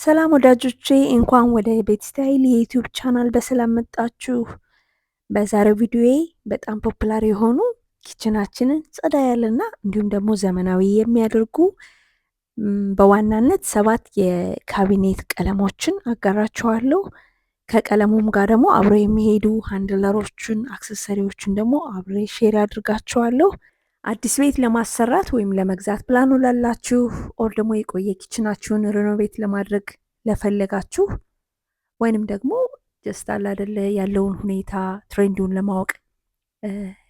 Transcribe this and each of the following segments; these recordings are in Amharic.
ሰላም ወዳጆቼ እንኳን ወደ ቤት ስታይል የዩቲዩብ ቻናል በሰላም መጣችሁ። በዛሬው ቪዲዮዬ በጣም ፖፑላር የሆኑ ኪችናችንን ጸዳ ያለና እንዲሁም ደግሞ ዘመናዊ የሚያደርጉ በዋናነት 7 የካቢኔት ቀለሞችን አጋራችኋለሁ። ከቀለሙም ጋር ደግሞ አብረው የሚሄዱ ሃንድለሮችን፣ አክሰሰሪዎችን ደግሞ አብሬ ሼር አድርጋችኋለሁ። አዲስ ቤት ለማሰራት ወይም ለመግዛት ፕላኑ ላላችሁ ኦር ደግሞ የቆየ ኪችናችሁን ሪኖቬት ለማድረግ ለፈለጋችሁ ወይንም ደግሞ ጀስት አለ አይደለ ያለውን ሁኔታ ትሬንዱን ለማወቅ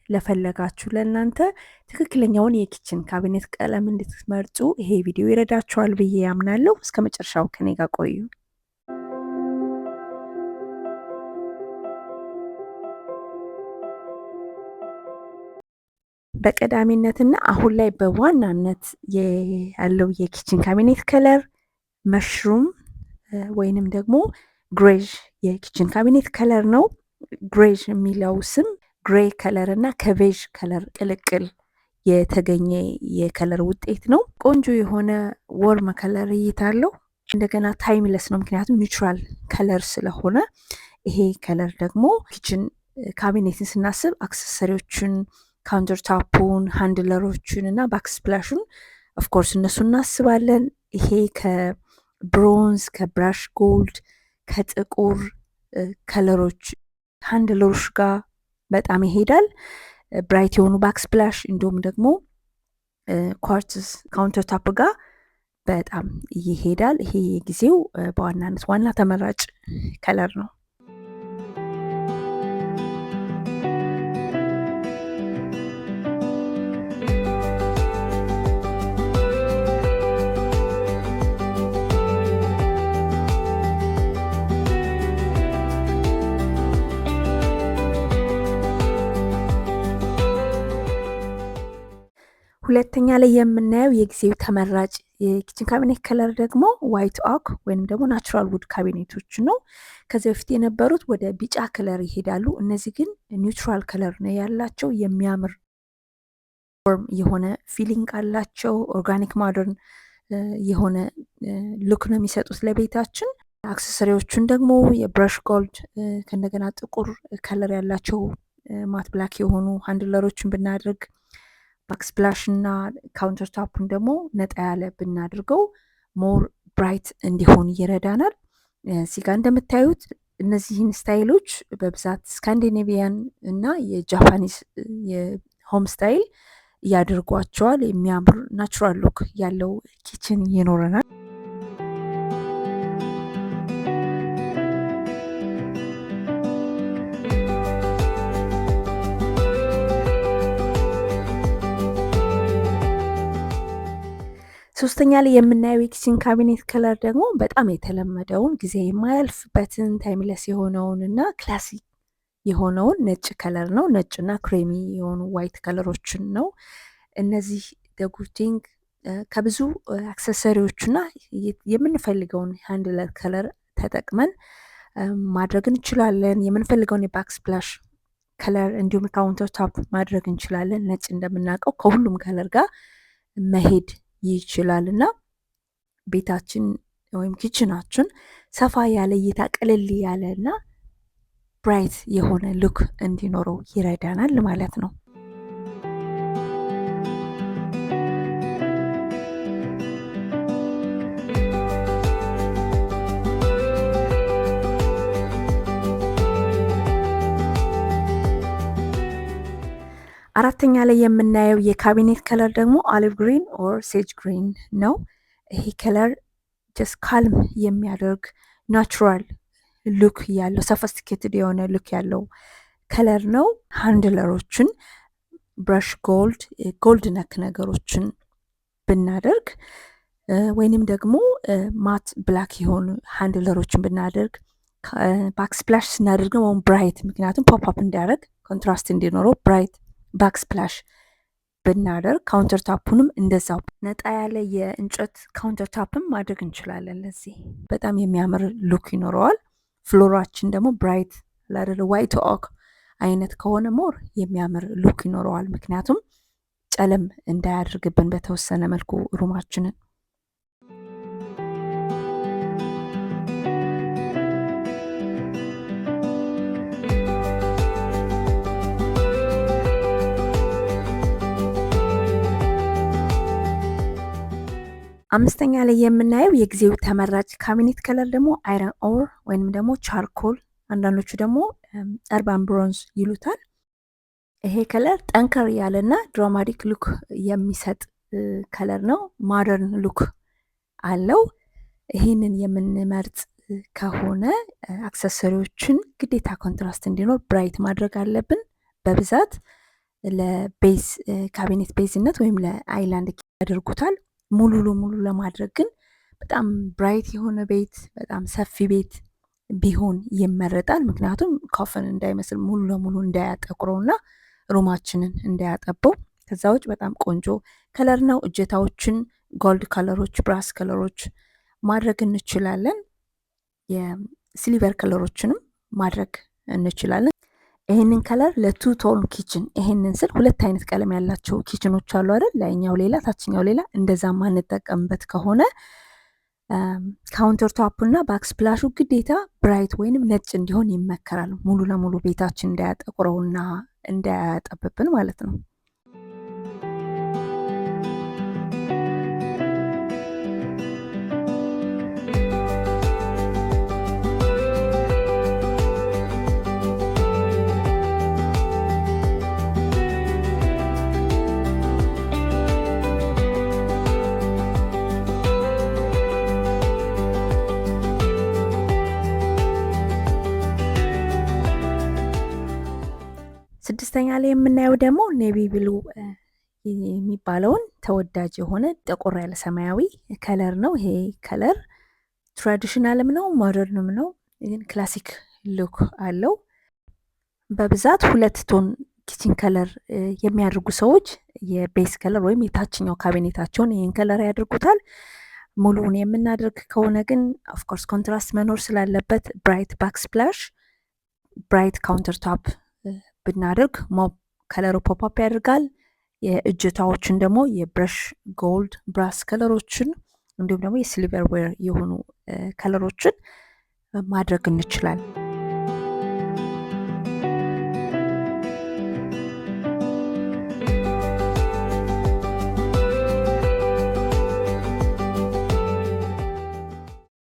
ለፈለጋችሁ ለእናንተ ትክክለኛውን የኪችን ካቢኔት ቀለም እንድትመርጡ ይሄ ቪዲዮ ይረዳችኋል ብዬ ያምናለሁ። እስከ መጨረሻው ከኔ ጋር ቆዩ። በቀዳሚነትና አሁን ላይ በዋናነት ያለው የኪችን ካቢኔት ከለር መሽሩም ወይንም ደግሞ ግሬዥ የኪችን ካቢኔት ከለር ነው። ግሬዥ የሚለው ስም ግሬ ከለር እና ከቬዥ ከለር ቅልቅል የተገኘ የከለር ውጤት ነው። ቆንጆ የሆነ ወርም ከለር እይታ አለው። እንደገና ታይምለስ ነው፣ ምክንያቱም ኒውትራል ከለር ስለሆነ። ይሄ ከለር ደግሞ ኪችን ካቢኔትን ስናስብ አክሰሰሪዎችን፣ ካውንተር ታፑን፣ ሃንድለሮችን እና ባክስፕላሹን ኦፍኮርስ እነሱ እናስባለን። ይሄ ከብሮንዝ ከብራሽ ጎልድ ከጥቁር ከለሮች ሃንድለሮች ጋር በጣም ይሄዳል። ብራይት የሆኑ ባክስፕላሽ እንዲሁም ደግሞ ኳርትዝ ካውንተር ታፕ ጋር በጣም ይሄዳል። ይሄ የጊዜው በዋናነት ዋና ተመራጭ ከለር ነው። ሁለተኛ ላይ የምናየው የጊዜው ተመራጭ የኪችን ካቢኔት ከለር ደግሞ ዋይት ኦክ ወይም ደግሞ ናቹራል ውድ ካቢኔቶች ነው። ከዚህ በፊት የነበሩት ወደ ቢጫ ከለር ይሄዳሉ። እነዚህ ግን ኒውትራል ከለር ነው ያላቸው። የሚያምር የሆነ ፊሊንግ አላቸው። ኦርጋኒክ ሞደርን የሆነ ሉክ ነው የሚሰጡት ለቤታችን። አክሰሰሪዎቹን ደግሞ የብረሽ ጎልድ ከእንደገና ጥቁር ከለር ያላቸው ማት ብላክ የሆኑ ሃንድለሮችን ብናደርግ ባክስፕላሽ እና ካውንተር ታፑን ደግሞ ነጣ ያለ ብናድርገው ሞር ብራይት እንዲሆን ይረዳናል። እዚህ ጋር እንደምታዩት እነዚህን ስታይሎች በብዛት ስካንዲኔቪያን እና የጃፓኒስ የሆም ስታይል ያደርጓቸዋል። የሚያምር ናቹራል ሉክ ያለው ኪችን ይኖረናል። ሶስተኛ ላይ የምናየው የኪችን ካቢኔት ከለር ደግሞ በጣም የተለመደውን ጊዜ የማያልፍበትን ታይምለስ የሆነውን እና ክላሲክ የሆነውን ነጭ ከለር ነው። ነጭና ክሬሚ የሆኑ ዋይት ከለሮችን ነው። እነዚህ ደጉቲንግ ከብዙ አክሰሰሪዎችና የምንፈልገውን ሃንድለር ከለር ተጠቅመን ማድረግ እንችላለን። የምንፈልገውን የባክስፕላሽ ከለር እንዲሁም ካውንተር ታፕ ማድረግ እንችላለን። ነጭ እንደምናውቀው ከሁሉም ከለር ጋር መሄድ ይችላል እና ቤታችን ወይም ኪችናችን ሰፋ ያለ እይታ ቀለል ያለ እና ብራይት የሆነ ሉክ እንዲኖረው ይረዳናል ማለት ነው። አራተኛ ላይ የምናየው የካቢኔት ከለር ደግሞ ኦሊቭ ግሪን ኦር ሴጅ ግሪን ነው። ይሄ ከለር ጀስት ካልም የሚያደርግ ናቹራል ሉክ ያለው ሶፊስቲኬትድ የሆነ ሉክ ያለው ከለር ነው። ሃንድለሮችን ብረሽ ጎልድ ጎልድ ነክ ነገሮችን ብናደርግ ወይንም ደግሞ ማት ብላክ የሆኑ ሃንድለሮችን ብናደርግ ባክስፕላሽ ስናደርግ ወይም ብራይት፣ ምክንያቱም ፖፕ አፕ እንዲያደርግ ኮንትራስት እንዲኖረው ብራይት ባክስፕላሽ ብናደርግ ካውንተር ታፑንም እንደዛው ነጣ ያለ የእንጨት ካውንተር ታፕም ማድረግ እንችላለን። ለዚህ በጣም የሚያምር ሉክ ይኖረዋል። ፍሎራችን ደግሞ ብራይት ላደለ ዋይት ኦክ አይነት ከሆነ ሞር የሚያምር ሉክ ይኖረዋል። ምክንያቱም ጨለም እንዳያደርግብን በተወሰነ መልኩ ሩማችንን 5ኛ ላይ የምናየው የጊዜው ተመራጭ ካቢኔት ከለር ደግሞ አይረን ኦር ወይንም ደግሞ ቻርኮል፣ አንዳንዶቹ ደግሞ አርባን ብሮንዝ ይሉታል። ይሄ ከለር ጠንከር ያለና ድራማቲክ ሉክ የሚሰጥ ከለር ነው። ማደርን ሉክ አለው። ይህንን የምንመርጥ ከሆነ አክሰሰሪዎችን ግዴታ ኮንትራስት እንዲኖር ብራይት ማድረግ አለብን። በብዛት ለቤዝ ካቢኔት ቤዝነት ወይም ለአይላንድ ያደርጉታል። ሙሉ ለሙሉ ለማድረግ ግን በጣም ብራይት የሆነ ቤት፣ በጣም ሰፊ ቤት ቢሆን ይመረጣል። ምክንያቱም ኮፈን እንዳይመስል ሙሉ ለሙሉ እንዳያጠቁረውና ሩማችንን እንዳያጠበው። ከዛ ውጭ በጣም ቆንጆ ከለር ነው። እጀታዎችን ጎልድ ከለሮች፣ ብራስ ከለሮች ማድረግ እንችላለን። የሲልቨር ከለሮችንም ማድረግ እንችላለን። ይህንን ከለር ለቱ ቶን ኪችን፣ ይህንን ስል 2 አይነት ቀለም ያላቸው ኪችኖች አሉ አይደል? ላይኛው ሌላ ታችኛው ሌላ። እንደዛ ማንጠቀምበት ከሆነ ካውንተር ቶፕ እና ባክስፕላሹ ግዴታ ብራይት ወይንም ነጭ እንዲሆን ይመከራል። ሙሉ ለሙሉ ቤታችን እንዳያጠቁረውና እንዳያጠብብን ማለት ነው። ስድስተኛ ላይ የምናየው ደግሞ ኔቪ ብሉ የሚባለውን ተወዳጅ የሆነ ጠቆር ያለ ሰማያዊ ከለር ነው። ይሄ ከለር ትራዲሽናልም ነው ሞደርንም ነው፣ ግን ክላሲክ ሉክ አለው። በብዛት 2 ቶን ኪችን ከለር የሚያደርጉ ሰዎች የቤስ ከለር ወይም የታችኛው ካቢኔታቸውን ይህን ከለር ያደርጉታል። ሙሉውን የምናደርግ ከሆነ ግን ኦፍኮርስ ኮንትራስት መኖር ስላለበት ብራይት ባክስፕላሽ፣ ብራይት ካውንተር ቶፕ ብናደርግ ከለሩ ፖፕ ያደርጋል። የእጀታዎችን ደግሞ የብረሽ ጎልድ ብራስ ከለሮችን እንዲሁም ደግሞ የሲልቨር ዌር የሆኑ ከለሮችን ማድረግ እንችላለን።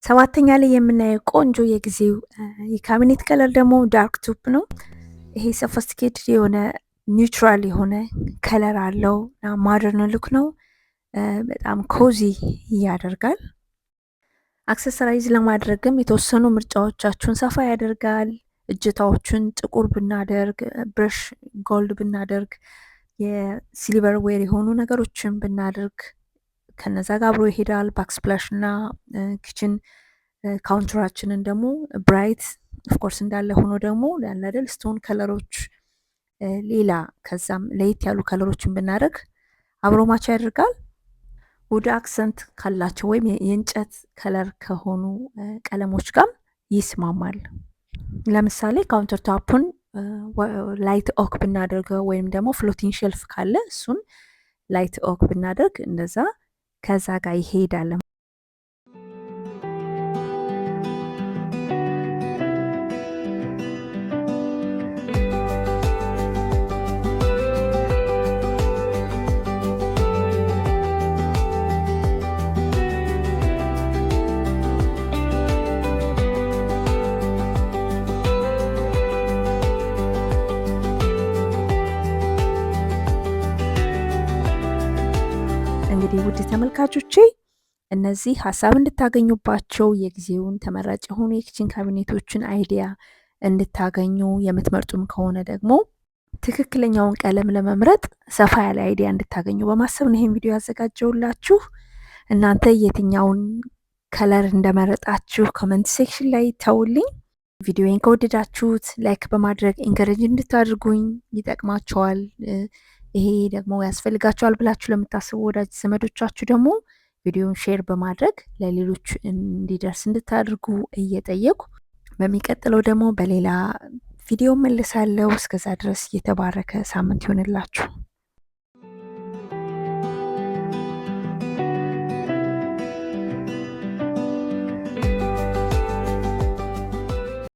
ሰባተኛ ላይ የምናየው ቆንጆ የጊዜው የካቢኔት ከለር ደግሞ ዳርክ ቱፕ ነው። ይሄ ሶፊስቲኬትድ የሆነ ኒውትራል የሆነ ከለር አለው እና ማደርን ሉክ ነው። በጣም ኮዚ ያደርጋል። አክሰሰራይዝ ለማድረግም የተወሰኑ ምርጫዎቻችሁን ሰፋ ያደርጋል። እጀታዎችን ጥቁር ብናደርግ፣ ብረሽ ጎልድ ብናደርግ፣ የሲልቨር ዌር የሆኑ ነገሮችን ብናደርግ ከነዛ ጋር አብሮ ይሄዳል። ባክስፕላሽ እና ኪችን ካውንተራችንን ደግሞ ብራይት ኦፍኮርስ እንዳለ ሆኖ ደግሞ ያላደል ስቶን ከለሮች ሌላ ከዛም ለየት ያሉ ከለሮችን ብናደርግ አብሮ ማች ያደርጋል። ውድ አክሰንት ካላቸው ወይም የእንጨት ከለር ከሆኑ ቀለሞች ጋር ይስማማል። ለምሳሌ ካውንተር ቶፑን ላይት ኦክ ብናደርገው ወይም ደግሞ ፍሎቲንግ ሼልፍ ካለ እሱን ላይት ኦክ ብናደርግ እንደዛ ከዛ ጋር ይሄዳል። እንግዲህ ውድ ተመልካቾቼ እነዚህ ሀሳብ እንድታገኙባቸው የጊዜውን ተመራጭ የሆኑ የኪችን ካቢኔቶችን አይዲያ እንድታገኙ የምትመርጡም ከሆነ ደግሞ ትክክለኛውን ቀለም ለመምረጥ ሰፋ ያለ አይዲያ እንድታገኙ በማሰብ ነው ይህን ቪዲዮ ያዘጋጀውላችሁ። እናንተ የትኛውን ከለር እንደመረጣችሁ ኮመንት ሴክሽን ላይ ተውልኝ። ቪዲዮን ከወደዳችሁት ላይክ በማድረግ ኢንከሬጅ እንድታደርጉኝ ይጠቅማቸዋል። ይሄ ደግሞ ያስፈልጋቸዋል ብላችሁ ለምታስቡ ወዳጅ ዘመዶቻችሁ ደግሞ ቪዲዮን ሼር በማድረግ ለሌሎች እንዲደርስ እንድታደርጉ እየጠየቁ በሚቀጥለው ደግሞ በሌላ ቪዲዮ መልሳለሁ። እስከዛ ድረስ የተባረከ ሳምንት ይሆንላችሁ።